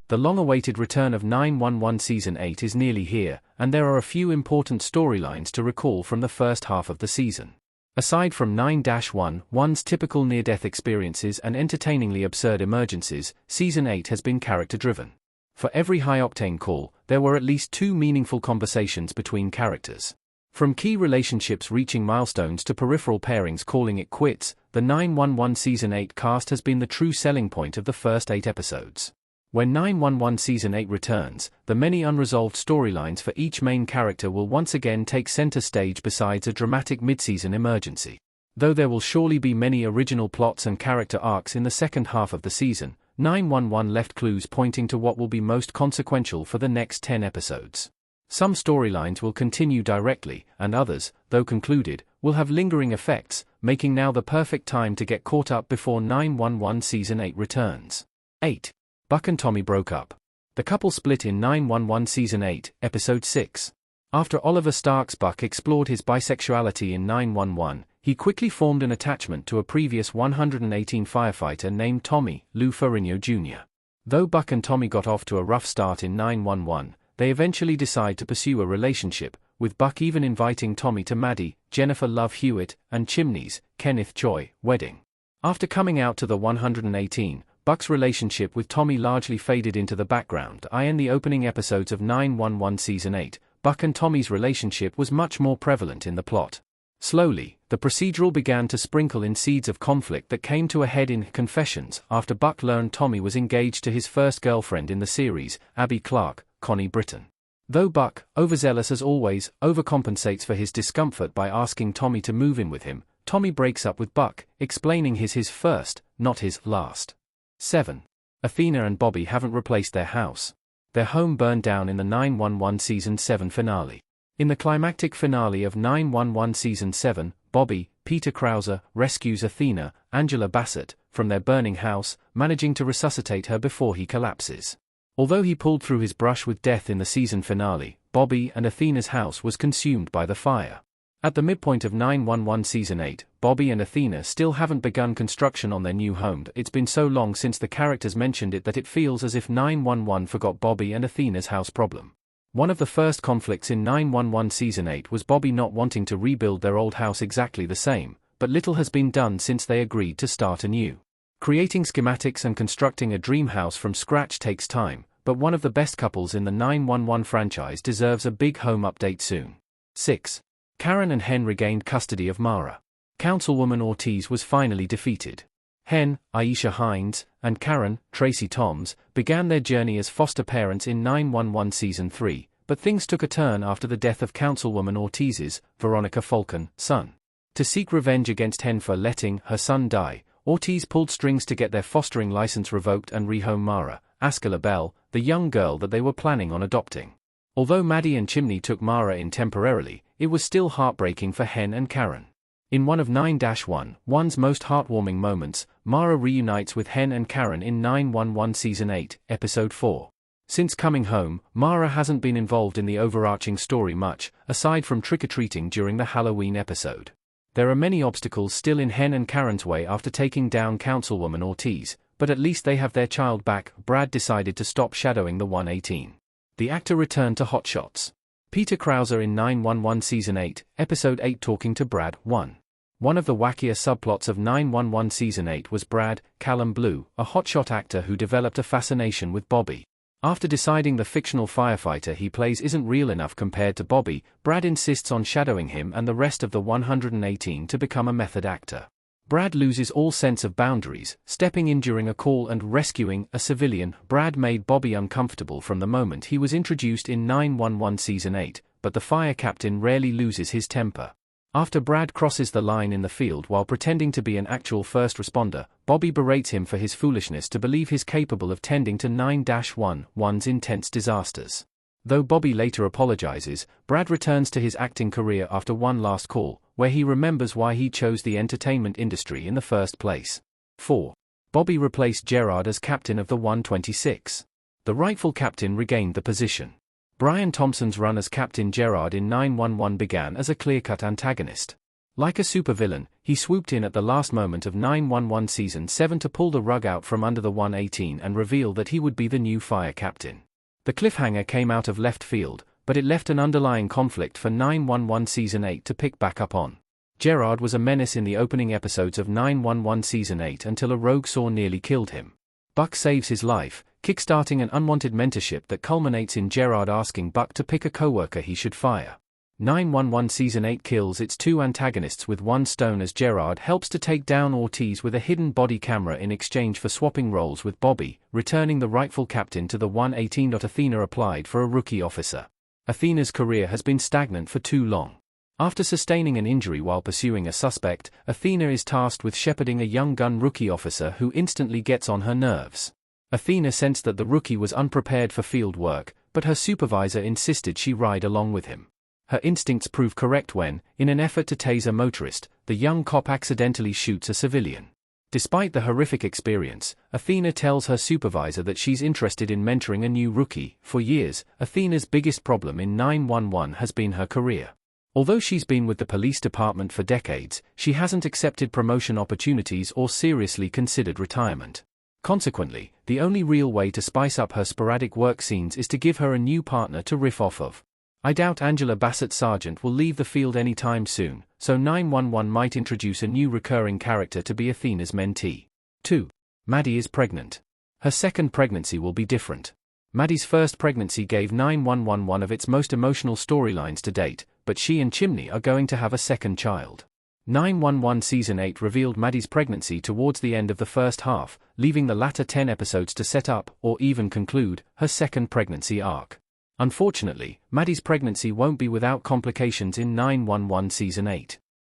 The long-awaited return of 911 Season 8 is nearly here, and there are a few important storylines to recall from the first half of the season. Aside from 9-1's typical near-death experiences and entertainingly absurd emergencies, Season 8 has been character-driven. For every high-octane call, there were at least 2 meaningful conversations between characters. From key relationships reaching milestones to peripheral pairings calling it quits, the 911 Season 8 cast has been the true selling point of the first 8 episodes. When 911 Season 8 returns, the many unresolved storylines for each main character will once again take center stage besides a dramatic mid-season emergency. Though there will surely be many original plots and character arcs in the second half of the season, 911 left clues pointing to what will be most consequential for the next 10 episodes. Some storylines will continue directly, and others, though concluded, will have lingering effects, making now the perfect time to get caught up before 911 Season 8 returns. 8. Buck and Tommy broke up. The couple split in 911 Season 8, Episode 6. After Oliver Stark's Buck explored his bisexuality in 911, he quickly formed an attachment to a previous 118 firefighter named Tommy, Lou Ferrigno Jr. Though Buck and Tommy got off to a rough start in 911, they eventually decide to pursue a relationship, with Buck even inviting Tommy to Maddie, Jennifer Love Hewitt, and Chimney's, Kenneth Choi, wedding. After coming out to the 118, Buck's relationship with Tommy largely faded into the background. In the opening episodes of 911 Season 8, Buck and Tommy's relationship was much more prevalent in the plot. Slowly, the procedural began to sprinkle in seeds of conflict that came to a head in Confessions after Buck learned Tommy was engaged to his first girlfriend in the series, Abby Clark, Connie Britton. Though Buck, overzealous as always, overcompensates for his discomfort by asking Tommy to move in with him, Tommy breaks up with Buck, explaining his first, not his last. 7. Athena and Bobby haven't replaced their house. Their home burned down in the 911 Season 7 finale. In the climactic finale of 911 Season 7, Bobby, Peter Krause, rescues Athena, Angela Bassett, from their burning house, managing to resuscitate her before he collapses. Although he pulled through his brush with death in the season finale, Bobby and Athena's house was consumed by the fire. At the midpoint of 911 Season 8, Bobby and Athena still haven't begun construction on their new home. It's been so long since the characters mentioned it that it feels as if 911 forgot Bobby and Athena's house problem. One of the first conflicts in 911 Season 8 was Bobby not wanting to rebuild their old house exactly the same, but little has been done since they agreed to start anew. Creating schematics and constructing a dream house from scratch takes time, but one of the best couples in the 911 franchise deserves a big home update soon. 6. Karen and Hen regained custody of Mara. Councilwoman Ortiz was finally defeated. Hen, Aisha Hines, and Karen, Tracy Toms, began their journey as foster parents in 911 Season 3, but things took a turn after the death of Councilwoman Ortiz's, Veronica Falcon, son. To seek revenge against Hen for letting her son die, Ortiz pulled strings to get their fostering license revoked and rehome Mara, Askela Bell, the young girl that they were planning on adopting. Although Maddie and Chimney took Mara in temporarily, it was still heartbreaking for Hen and Karen. In one of 9-1's most heartwarming moments, Mara reunites with Hen and Karen in 911 Season 8, Episode 4. Since coming home, Mara hasn't been involved in the overarching story much, aside from trick-or-treating during the Halloween episode. There are many obstacles still in Hen and Karen's way after taking down Councilwoman Ortiz, but at least they have their child back. Brad decided to stop shadowing the 118. The actor returned to Hot Shots. Peter Krause in 911 Season 8, Episode 8 talking to Brad. 1. One of the wackier subplots of 911 Season 8 was Brad, Callum Blue, a hotshot actor who developed a fascination with Bobby. After deciding the fictional firefighter he plays isn't real enough compared to Bobby, Brad insists on shadowing him and the rest of the 118 to become a method actor. Brad loses all sense of boundaries, stepping in during a call and rescuing a civilian. Brad made Bobby uncomfortable from the moment he was introduced in 911 Season 8, but the fire captain rarely loses his temper. After Brad crosses the line in the field while pretending to be an actual first responder, Bobby berates him for his foolishness to believe he's capable of tending to 9-1's intense disasters. Though Bobby later apologizes, Brad returns to his acting career after one last call, where he remembers why he chose the entertainment industry in the first place. 4. Bobby replaced Gerard as captain of the 126. The rightful captain regained the position. Brian Thompson's run as Captain Gerard in 911 began as a clear-cut antagonist. Like a supervillain, he swooped in at the last moment of 911 Season 7 to pull the rug out from under the 118 and reveal that he would be the new fire captain. The cliffhanger came out of left field, but it left an underlying conflict for 911 Season 8 to pick back up on. Gerard was a menace in the opening episodes of 911 Season 8 until a rogue saw nearly killed him. Buck saves his life, kickstarting an unwanted mentorship that culminates in Gerard asking Buck to pick a coworker he should fire. 911 Season 8 kills its two antagonists with one stone as Gerard helps to take down Ortiz with a hidden body camera in exchange for swapping roles with Bobby, returning the rightful captain to the 118. Athena applied for a rookie officer. Athena's career has been stagnant for too long. After sustaining an injury while pursuing a suspect, Athena is tasked with shepherding a young gun rookie officer who instantly gets on her nerves. Athena sensed that the rookie was unprepared for field work, but her supervisor insisted she ride along with him. Her instincts prove correct when, in an effort to tase a motorist, the young cop accidentally shoots a civilian. Despite the horrific experience, Athena tells her supervisor that she's interested in mentoring a new rookie. For years, Athena's biggest problem in 911 has been her career. Although she's been with the police department for decades, she hasn't accepted promotion opportunities or seriously considered retirement. Consequently, the only real way to spice up her sporadic work scenes is to give her a new partner to riff off of. I doubt Angela Bassett Sargent will leave the field anytime soon, so 911 might introduce a new recurring character to be Athena's mentee. 2. Maddie is pregnant. Her second pregnancy will be different. Maddie's first pregnancy gave 911 one of its most emotional storylines to date, but she and Chimney are going to have a second child. 911 Season 8 revealed Maddie's pregnancy towards the end of the first half, leaving the latter 10 episodes to set up, or even conclude, her second pregnancy arc. Unfortunately, Maddie's pregnancy won't be without complications in 911 Season 8.